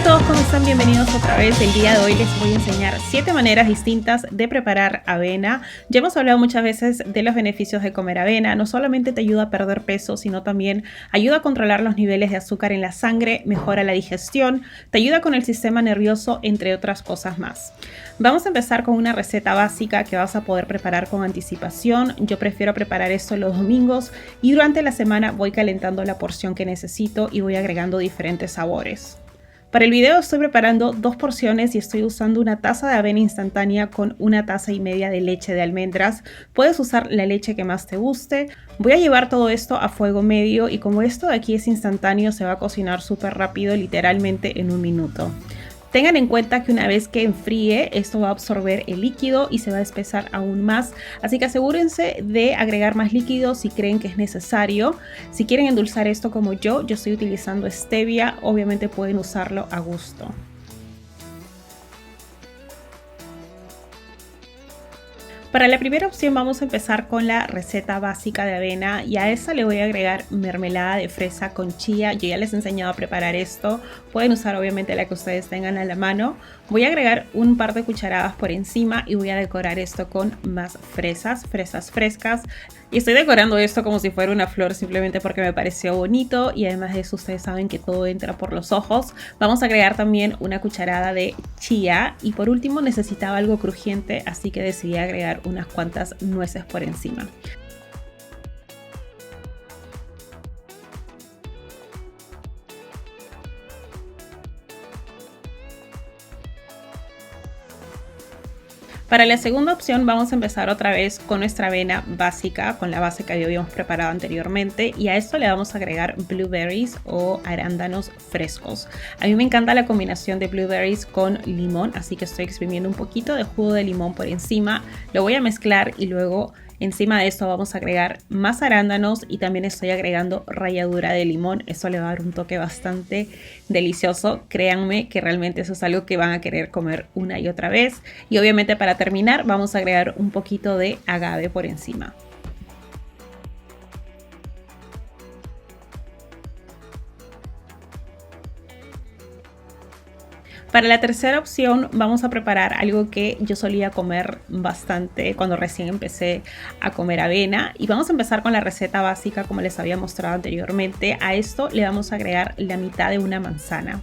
Hola a todos, ¿cómo están? Bienvenidos otra vez. El día de hoy les voy a enseñar 7 maneras distintas de preparar avena. Ya hemos hablado muchas veces de los beneficios de comer avena. No solamente te ayuda a perder peso, sino también ayuda a controlar los niveles de azúcar en la sangre, mejora la digestión, te ayuda con el sistema nervioso, entre otras cosas más. Vamos a empezar con una receta básica que vas a poder preparar con anticipación. Yo prefiero preparar esto los domingos y durante la semana voy calentando la porción que necesito y voy agregando diferentes sabores. Para el video estoy preparando 2 porciones y estoy usando una taza de avena instantánea con 1,5 tazas de leche de almendras. Puedes usar la leche que más te guste. Voy a llevar todo esto a fuego medio y como esto de aquí es instantáneo, se va a cocinar súper rápido, literalmente en 1 minuto. Tengan en cuenta que una vez que enfríe, esto va a absorber el líquido y se va a espesar aún más. Así que asegúrense de agregar más líquido si creen que es necesario. Si quieren endulzar esto como yo estoy utilizando stevia, obviamente pueden usarlo a gusto. Para la primera opción vamos a empezar con la receta básica de avena y a esa le voy a agregar mermelada de fresa con chía. Yo ya les he enseñado a preparar esto, pueden usar obviamente la que ustedes tengan a la mano. Voy a agregar un par de cucharadas por encima y voy a decorar esto con más fresas frescas. Y estoy decorando esto como si fuera una flor simplemente porque me pareció bonito y además de eso ustedes saben que todo entra por los ojos. Vamos a agregar también una cucharada de chía y por último necesitaba algo crujiente, así que decidí agregar unas cuantas nueces por encima. Para la segunda opción vamos a empezar otra vez con nuestra avena básica, con la base que habíamos preparado anteriormente y a esto le vamos a agregar blueberries o arándanos frescos. A mí me encanta la combinación de blueberries con limón, así que estoy exprimiendo un poquito de jugo de limón por encima, lo voy a mezclar y luego encima de esto vamos a agregar más arándanos y también estoy agregando ralladura de limón. Eso le va a dar un toque bastante delicioso. Créanme que realmente eso es algo que van a querer comer una y otra vez. Y obviamente para terminar vamos a agregar un poquito de agave por encima. Para la tercera opción vamos a preparar algo que yo solía comer bastante cuando recién empecé a comer avena y vamos a empezar con la receta básica como les había mostrado anteriormente. A esto le vamos a agregar la mitad de una manzana.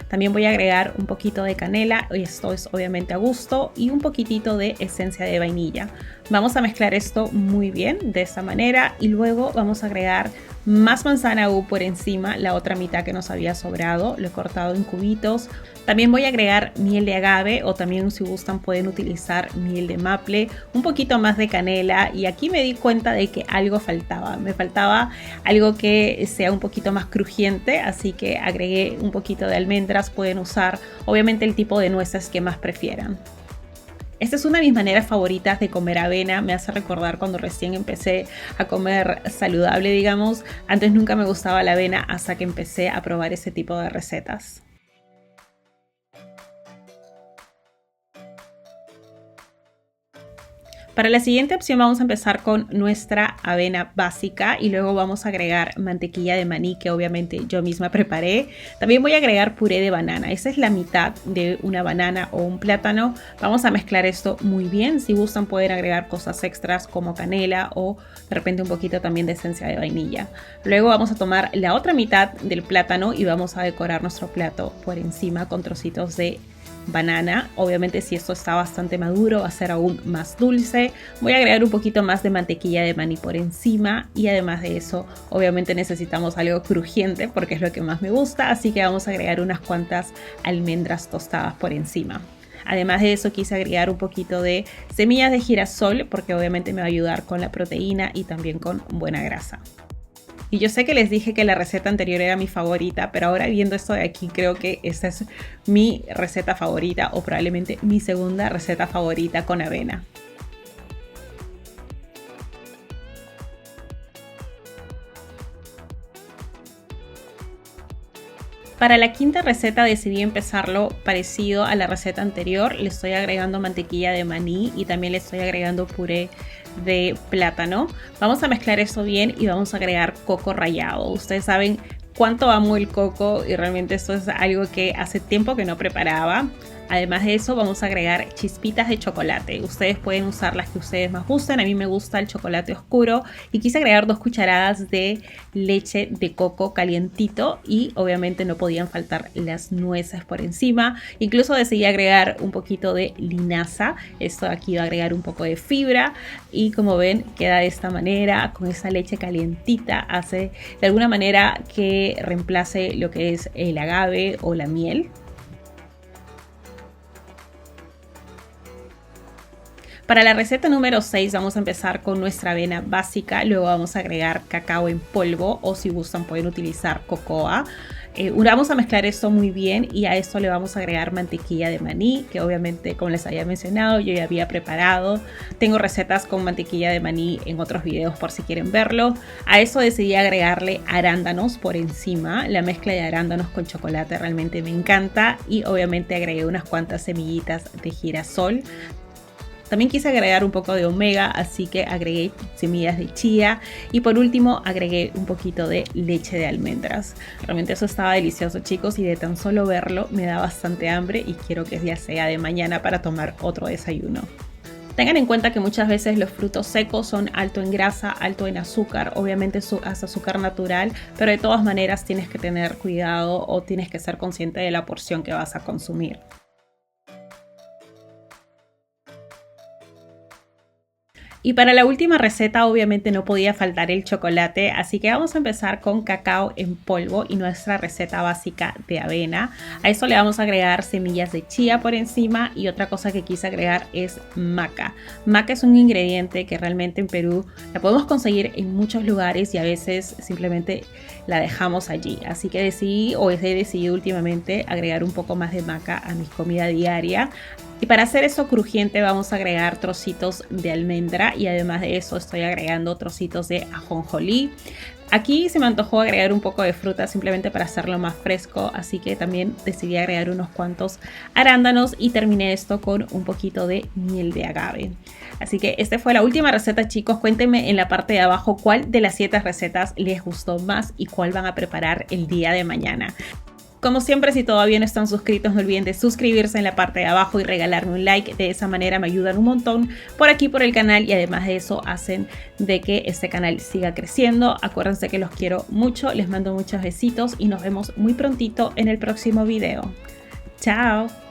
También voy a agregar un poquito de canela, esto es obviamente a gusto, y un poquitito de esencia de vainilla. Vamos a mezclar esto muy bien de esta manera y luego vamos a agregar más manzana aún por encima, la otra mitad que nos había sobrado, lo he cortado en cubitos. También voy a agregar miel de agave o también si gustan pueden utilizar miel de maple, un poquito más de canela y aquí me di cuenta de que algo faltaba. Me faltaba algo que sea un poquito más crujiente, así que agregué un poquito de almendras, pueden usar obviamente el tipo de nueces que más prefieran. Esta es una de mis maneras favoritas de comer avena, me hace recordar cuando recién empecé a comer saludable, digamos. Antes nunca me gustaba la avena hasta que empecé a probar ese tipo de recetas. Para la siguiente opción vamos a empezar con nuestra avena básica y luego vamos a agregar mantequilla de maní que obviamente yo misma preparé. También voy a agregar puré de banana, esa es la mitad de una banana o un plátano. Vamos a mezclar esto muy bien, si gustan pueden agregar cosas extras como canela o de repente un poquito también de esencia de vainilla. Luego vamos a tomar la otra mitad del plátano y vamos a decorar nuestro plato por encima con trocitos de banana. Obviamente si esto está bastante maduro va a ser aún más dulce. Voy a agregar un poquito más de mantequilla de maní por encima y además de eso obviamente necesitamos algo crujiente porque es lo que más me gusta, así que vamos a agregar unas cuantas almendras tostadas por encima. Además de eso quise agregar un poquito de semillas de girasol porque obviamente me va a ayudar con la proteína y también con buena grasa. Y yo sé que les dije que la receta anterior era mi favorita, pero ahora viendo esto de aquí creo que esta es mi receta favorita o probablemente mi segunda receta favorita con avena. Para la quinta receta decidí empezarlo parecido a la receta anterior. Le estoy agregando mantequilla de maní y también le estoy agregando puré de plátano. Vamos a mezclar esto bien y vamos a agregar coco rallado. Ustedes saben cuánto amo el coco y realmente esto es algo que hace tiempo que no preparaba. Además de eso vamos a agregar chispitas de chocolate. Ustedes pueden usar las que ustedes más gusten. A mí me gusta el chocolate oscuro y quise agregar 2 cucharadas de leche de coco calientito y obviamente no podían faltar las nueces por encima. Incluso decidí agregar un poquito de linaza. Esto aquí va a agregar un poco de fibra y como ven queda de esta manera con esa leche calientita. Hace de alguna manera que reemplace lo que es el agave o la miel. Para la receta número 6 vamos a empezar con nuestra avena básica, luego vamos a agregar cacao en polvo o si gustan pueden utilizar cocoa. Vamos a mezclar esto muy bien y a esto le vamos a agregar mantequilla de maní, que obviamente como les había mencionado yo ya había preparado. Tengo recetas con mantequilla de maní en otros videos por si quieren verlo. A eso decidí agregarle arándanos por encima. La mezcla de arándanos con chocolate realmente me encanta y obviamente agregué unas cuantas semillitas de girasol. También quise agregar un poco de omega, así que agregué semillas de chía y por último agregué un poquito de leche de almendras. Realmente eso estaba delicioso, chicos, y de tan solo verlo me da bastante hambre y quiero que ya sea de mañana para tomar otro desayuno. Tengan en cuenta que muchas veces los frutos secos son alto en grasa, alto en azúcar, obviamente es azúcar natural, pero de todas maneras tienes que tener cuidado o tienes que ser consciente de la porción que vas a consumir. Y para la última receta obviamente no podía faltar el chocolate, así que vamos a empezar con cacao en polvo y nuestra receta básica de avena. A eso le vamos a agregar semillas de chía por encima y otra cosa que quise agregar es maca. Maca es un ingrediente que realmente en Perú la podemos conseguir en muchos lugares y a veces simplemente la dejamos allí. Así que he decidido últimamente agregar un poco más de maca a mi comida diaria. Y para hacer eso crujiente vamos a agregar trocitos de almendra y además de eso estoy agregando trocitos de ajonjolí. Aquí se me antojó agregar un poco de fruta simplemente para hacerlo más fresco, así que también decidí agregar unos cuantos arándanos y terminé esto con un poquito de miel de agave. Así que esta fue la última receta, chicos. Cuéntenme en la parte de abajo cuál de las 7 recetas les gustó más y cuál van a preparar el día de mañana. Como siempre, si todavía no están suscritos, no olviden de suscribirse en la parte de abajo y regalarme un like. De esa manera me ayudan un montón por aquí por el canal y además de eso hacen de que este canal siga creciendo. Acuérdense que los quiero mucho, les mando muchos besitos y nos vemos muy prontito en el próximo video. ¡Chao!